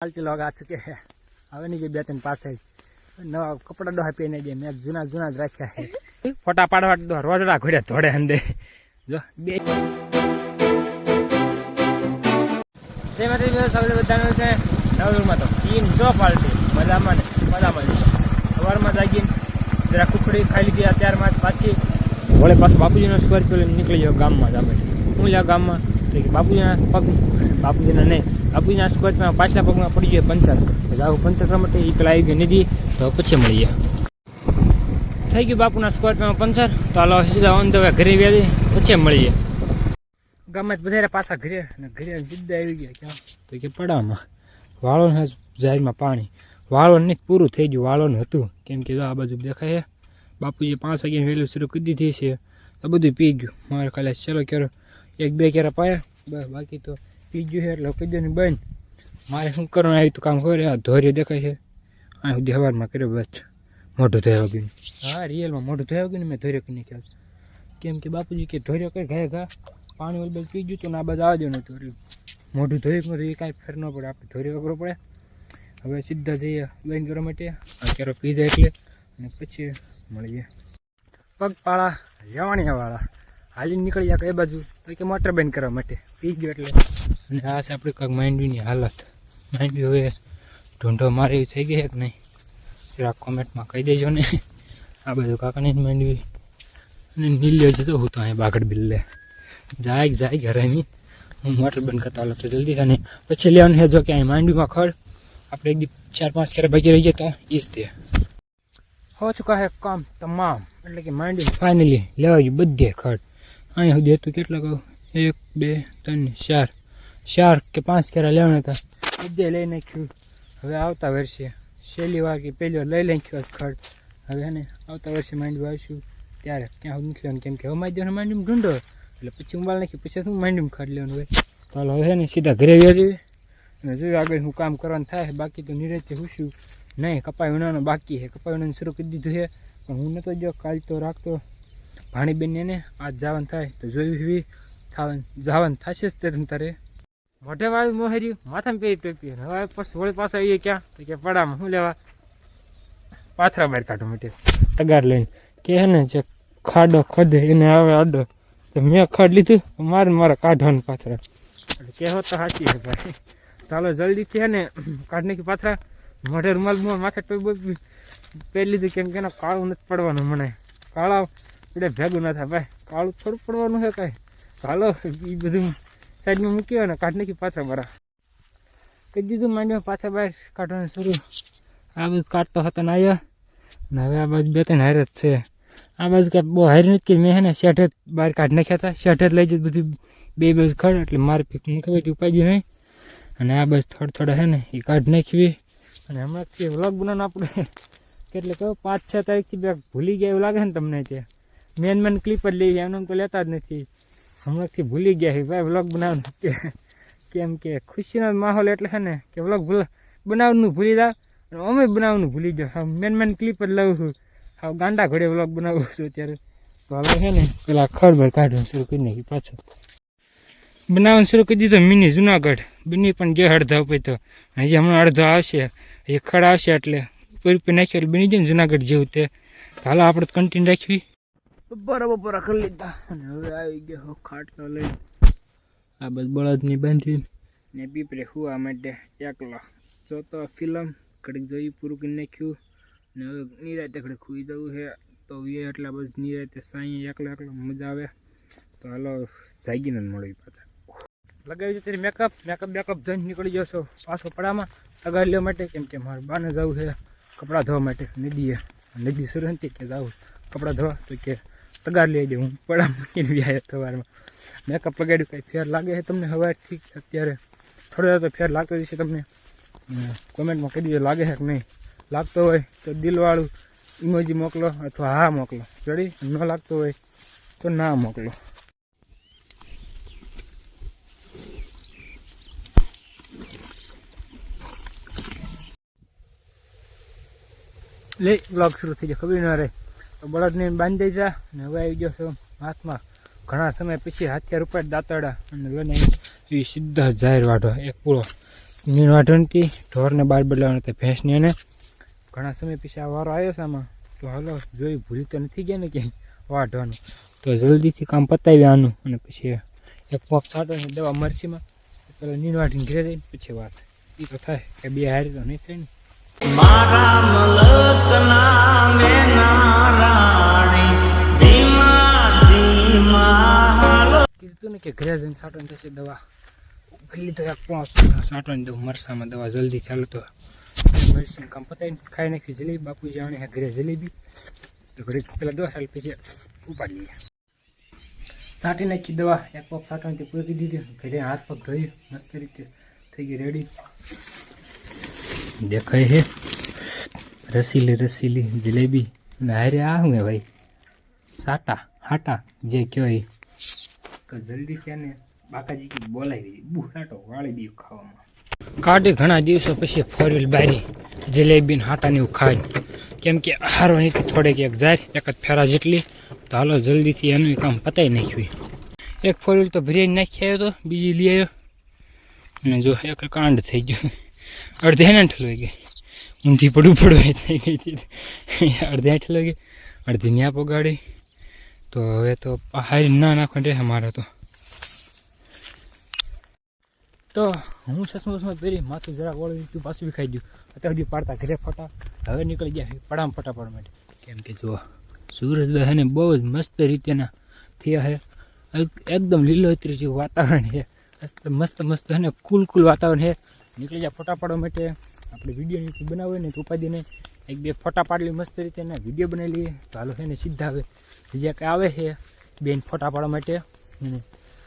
પાલટી log આ ચૂકે છે હવે ની જે બે ત્રણ પાસે નવા કપડા ડોહા પહેરીને જે મેં જૂના જૂના જ રાખ્યા છે ફોટા પાડવા રોજડા ઘોડ્યા ધોડે અંદે જો બે તેમાંથી સૌથી બધાનું છે નવમાં તો ટીમ જો પાલટી મજામાં ને મજામાં સવારમાં જાગીને જરા કુકડી ખાઈ લીધી ત્યારબાદ પાછી વળે પાછું બાપુજીનો સ્કોર્પિયો લઈને નીકળી ગયો ગામમાં જ આપણે હું લ્યા ગામમાં બાપુજીના પગ બાપુજીના નહીં બાપુજીના સ્કોર્પિયોમાં પાછલા પગમાં પડી ગયો પંચર આવું પંચર કરવા માટે એ પેલા આવી ગઈ નિધિ તો પછી મળીએ થઈ ગયું બાપુના સ્કોર્પિયોમાં પંચર તો હાલો સીધા ઓન ધ વે ઘરે વ્યાજી પછી મળીએ ગામમાં જ વધારે પાછા ઘરે અને ઘરે સીધા આવી ગયા ક્યાં તો કે પડામાં વાળોને જાહેરમાં પાણી વાળોને પૂરું થઈ ગયું વાળોનું હતું કેમ કે આ બાજુ દેખાય બાપુજી 5 વાગ્યાની વહેલું શરૂ કરી દીધી છે તો બધું પી ગયું મારે ખાલી ચલો ક્યારે એક બે ક્યારે પાયા બસ બાકી તો પી ગયું છે એટલે કીધું ને બંધ મારે શું કરવાનું આવ્યું તો કામ કરે આ ધોર્ય દેખાય છે આ સુધી સવારમાં કર્યો બસ મોઢું ધોયા ગયું હા રિયલમાં મોઢું ધોયા ગયું ને મેં ધોર્ય કરી નાખ્યા કેમ કે બાપુજી કે ધોર્ય કઈ ઘા ઘા પાણી ઓલ પી ગયું તો ના બાદ આવવા દેવું નતું મોઢું ધોયું એ કાંઈ ફેર ન પડે આપણે ધોર્ય વગરો પડે હવે સીધા જઈએ બંધ કરવા માટે ક્યારો પી જાય એટલે અને પછી મળીએ પગપાળા જવાણીયાવાળા હાલીને નીકળી જાય કઈ બાજુ તો કે મોટર બંધ કરવા માટે પી ગયો એટલે અને આ છે આપણી કાંઈક માંડવીની હાલત માંડવી હવે ઢૂંઢો મારે એવી થઈ ગઈ છે કે નહીં જરા કોમેન્ટમાં કહી દેજો ને આ બધું કાકાની માંડવી અને નીલ્યો છે તો હું તો અહીં બાગડ બિલ્લે જાય ઘરે હું મોટર બંધ કરતા હાલો તો જલ્દી થાય ને પછી લેવાનું છે જો કે અહીં માંડવીમાં ખડ આપણે એક દી 4-5 ક્યારે ભાગી રહીએ તો એ જ તે हो चुका है काम तमाम એટલે કે માંડી ફાઇનલી લેવા ગયું બધે ખડ અહીં સુધી હતું કેટલા કહું 1 2 3 4 કે 5 કેરા લેવાના હતા બધે લઈ નાખ્યું હવે આવતા વર્ષે છેલ્લી વાર કે પહેલી વાર લઈ નાખ્યું ખડ હવે એને આવતા વર્ષે માંડવી આવીશું ત્યારે ક્યાં સુધી નીકળવાનું કેમ કે હવે મારી માંડવીમાં ઢૂંઢો એટલે પછી ઉંબાળ નાખ્યું પછી શું માંડવીમાં ખડ લેવાનું હોય ચાલો હવે ને સીધા ઘરે વ્યાજી અને જોયું આગળ હું કામ કરવાનું થાય બાકી તો નિરાંતે હુંશું નહીં કપાઈ વીણવાનું બાકી છે કપાઈ વીણવાનું શરૂ કરી દીધું છે પણ હું નતો જો કાલ તો રાખતો ભાણીબેનને ને આજ જવાનું થાય તો જોયું જવાનું થશે જ તે તારે મોઢે વાળી મોહરી માથામાં પહેરી ટોપી હવે પછી વળી પાછા આવીએ ક્યાં તો કે પડામાં શું લેવા પાથરા બહાર કાઢવા માટે તગાર લઈને કે હે ને જે ખાડો ખદે એને આવે આડો તો મેં ખડ લીધું મારે કાઢવાનું પાથરા એટલે કહેવો તો સાચી છે ભાઈ ચાલો જલ્દીથી હે ને કાઢ નાખી પાથરા મોઢે રૂમાલ માથે ટોપી પહેરી લીધું કેમ કે કાળું નથી પડવાનું મને કાળા એટલે ભેગું ના થાય ભાઈ કાળું થોડું પડવાનું છે કાંઈ ચાલો એ બધું સાઈડમાં મૂક્યો ને કાઢ નાખી પાથરા બરા કહી દીધું માંડ્યું પાથરા બહાર કાઢવાનું શરૂ આ બધું કાઢતો હતો ને આવ્યા ને હવે આ બાજુ 2-3 હાર જ છે આ બાજુ કાંઈ બહુ હારી નથી મેં હે ને શેઠે બહાર કાઢી નાખ્યા હતા શેઠે લઈ જતું બધું બે બાજુ ખડ એટલે મારે ખબર ઉપાડી નહીં અને આ બાજુ થોડા હે ને એ કાઢી નાખવી અને હમણાંથી વ્લોગ બનાવવાનું આપણે કેટલે કહો 5-6 તારીખથી બે ભૂલી ગયા એવું લાગે ને તમને ત્યાં મેન ક્લિપ જ લઈ એમને તો લેતા જ નથી હમણાંથી ભૂલી ગયા છે ભાઈ વ્લોગ બનાવવાનું કેમ કે ખુશીનો માહોલ એટલે છે ને કે વ્લોગ બનાવવાનું ભૂલી જાવ અને અમે બનાવવાનું ભૂલી જાઓ મેન ક્લિપ જ લઉં છું હા ગાંડા ઘોડે વ્લોગ બનાવું છું અત્યારે તો હવે છે ને પેલા ખડબર કાઢવાનું શરૂ કરી નાખી પાછું બનાવવાનું શરૂ કરી દીધો મિની જુનાગઢ બની પણ જે અડધા ઉપર તો હજી હમણાં અડધો આવશે એ ખડ આવશે એટલે ઉપર નાખ્યો એટલે બની જાય ને જુનાગઢ જેવું તે હાલો આપણે કન્ટિન્યુ રાખવી બરાબર કરી લીધા અને હવે આવી ગયો ખાટલો લઈ આ બસ બળદની બાંધવી ને પીપરે હુવા માટે એકલો જોતો ફિલ્મ ઘડીક જોઈ પૂરું કરી નાખ્યું ને હવે નિરાતે ઘડીક સુઈ જવું છે તો એ એટલા બસ નિરાતે સાંઈ એકલો મજા આવે તો હાલો જાગીને મળવી પાછા લગાવી દો ત્યારે મેકઅપ જોઈને નીકળી જશો પાછો પડામાં તગાર લેવા માટે કેમ કે મારે બાને જવું છે કપડાં ધોવા માટે નદી શરૂ હતી કે જાઉં કપડાં ધોવા તો કે તગાર લઈ દે હું પડામાં મૂકીને વ્યાય સવારમાં મેકઅપ લગાડ્યું કંઈ ફેર લાગે છે તમને સવારથી અત્યારે થોડો તો ફેર લાગતો જશે તમને કોમેન્ટમાં કહી દીધો લાગે છે કે નહીં લાગતો હોય તો દિલવાળું ઇમોજી મોકલો અથવા હા મોકલો જોડી ન લાગતો હોય તો ના મોકલો લે વ્લોગ શરૂ થઈ જાય ખબર ન રહે તો બળદને બાંધી દીધા અને હવે આવી ગયો છો હાથમાં ઘણા સમય પછી હાથિયાર ઉપર દાંતડા અને લઈને સીધા જાહેર વાઢો એક પૂળો નીણ વાઢણથી ઢોરને બહાર બદલાવાનો હતો ભેંસને. અને ઘણા સમય પછી આ વારો આવ્યો છે આમાં, તો હાલો જોઈ ભૂલી તો નથી ગયા ને ક્યાંય વાઢવાનું, તો જલ્દીથી કામ પતાવી આનું. અને પછી એક પોક છાંટો દવા મરસીમાં પેલા નીણ વાઢીને ઘરે જઈને પછી વાત એ તો થાય કે બે હારી તો નહીં થાય ને. મારા મલકના મે નારાણી ધીમા ધીમા કીધું ને કે ઘરે જઈને છાંટવાની થશે દવા. પેલી તો એક પોક છાંટવાની દઉં મરસામાં દવા જલ્દી ચાલુ. તો મરસી કામ પતાવીને ખાઈ નાખી જલેબી. બાપુજી આણે ઘરે જલેબી તો ઘરે પેલા દવા ચાલે પછી ઉપાડી લઈએ. છાંટી નાખી દવા એક પોક છાંટવાની પૂરી દીધી. ઘરે હાથ પગ ધોઈ મસ્ત રીતે થઈ ગઈ રેડી. દેખાય છે રસીલી રસીલી જલેબી. ને હારે આ શું હે ભાઈ સાટા હાટા જે કયો એ. તો જલ્દીથી આને બાકાજી બોલાવી બુહાટો વાળી દઉં ખાવામાં. કાઢી ઘણા દિવસો પછી 4 વ્હીલ બારી જલેબી ને હાટાને એવું ખાય. કેમ કે હારો અહીંથી થોડેક એક જાય એક જ ફેરા જેટલી. તો હાલો જલ્દીથી એનું કામ પતાવી નાખ્યું. એક 4 વ્હીલ તો ભરી નાખી આવ્યો તો બીજી લઈ આવ્યો. અને જો એક કાંડ થઈ ગયું. અડધે એને ઠલવાઈ ગઈ ઊંધી પડવું પડવા થઈ ગઈ. અડધે ઠલવાઈ ગઈ અડધી ન્યા પગાડી. તો હવે તો હારી ના નાખવાની રહે મારે તો હું ચશ્મા પહેરી માથું જરાક વળવી તું પાછું બી ખાઈ ગયું. અત્યાર સુધી પાડતા ઘરે ફટા હવે નીકળી ગયા પડામ ફટા પડવા માટે. કેમ કે જો સૂરજ હે ને બહુ જ મસ્ત રીતેના થયા છે. એકદમ લીલોતરી જેવું વાતાવરણ છે. મસ્ત મસ્ત હે ને કુલ વાતાવરણ છે. નીકળી જાય ફોટા પાડવા માટે. આપણે વિડીયો બનાવવો હોય ને તો ઉપાધિ નહીં, એક બે ફોટા પાડલી મસ્ત રીતે ને વિડીયો બનાવી લઈએ. તો હાલો છે ને સીધા આવે જે કંઈ આવે છે બેન ફોટા પાડવા માટે.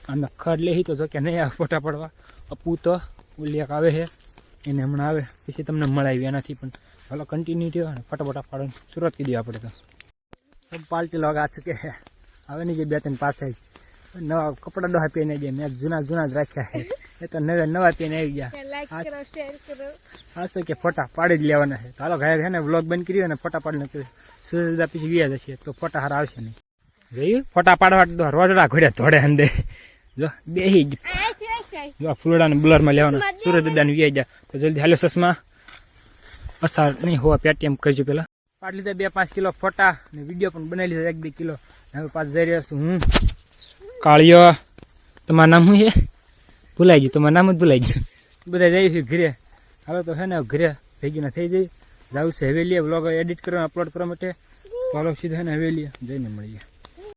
આમે ખડ લે તો જો કે નહીં આવે ફોટા પાડવા. અપુ તો ઓલી એક આવે છે એને હમણાં આવે પછી તમને મળાવી એનાથી. પણ હાલો કન્ટિન્યુ થયો અને ફટાફટા પાડવાની શરૂઆત કરી દઈએ આપણે. તો સબ પાલટી લોગ આ ચૂકે છે. હવે નહીં જે 2-3 પાસે નવા કપડા ડોહા પહેરીને જાય. મેં જૂના જ રાખ્યા છે. એ તો નવા પહેરીને આવી ગયા. હા તો કે ફોટા પાડી જ લેવાના છે. ચાલો ઘરે છે ને વ્લોગ બંધ કર્યો અને ફોટા પાડી નાખ્યો. સૂર્યદાદા પછી વ્યા જશે તો ફોટા હારા આવશે નહીં. જોયું ફોટા પાડવા તો રોજડા ઘોડ્યા ધોડે અંદર જો બેહી જ જો ફૂલડાને બ્લરમાં લેવાના. સૂર્યદાદાને વ્યા જાય તો જલ્દી હાલો ચશ્મા પસાર નહીં હોવા પેટીએમ કરજો. પેલા પાડી લીધા 2-5 કિલો ફોટા ને વિડીયો પણ બનાવી લીધો 1-2 કિલો. હવે પાછું જઈ રહ્યો છું હું કાળિયો. તમારું નામ શું છે? ભૂલાઈ ગયું. તમારું નામ જ ભૂલાઈ ગયું. બધા જઈએ છીએ ઘરે. હવે તો છે ને ઘરે ભેગી ના થઈ જાય. જાવું છે હવેલીએ વ્લોગ એડિટ કરવા અપલોડ કરવા માટે. ચાલો સીધા છે ને હવેલીએ જઈને મળીએ.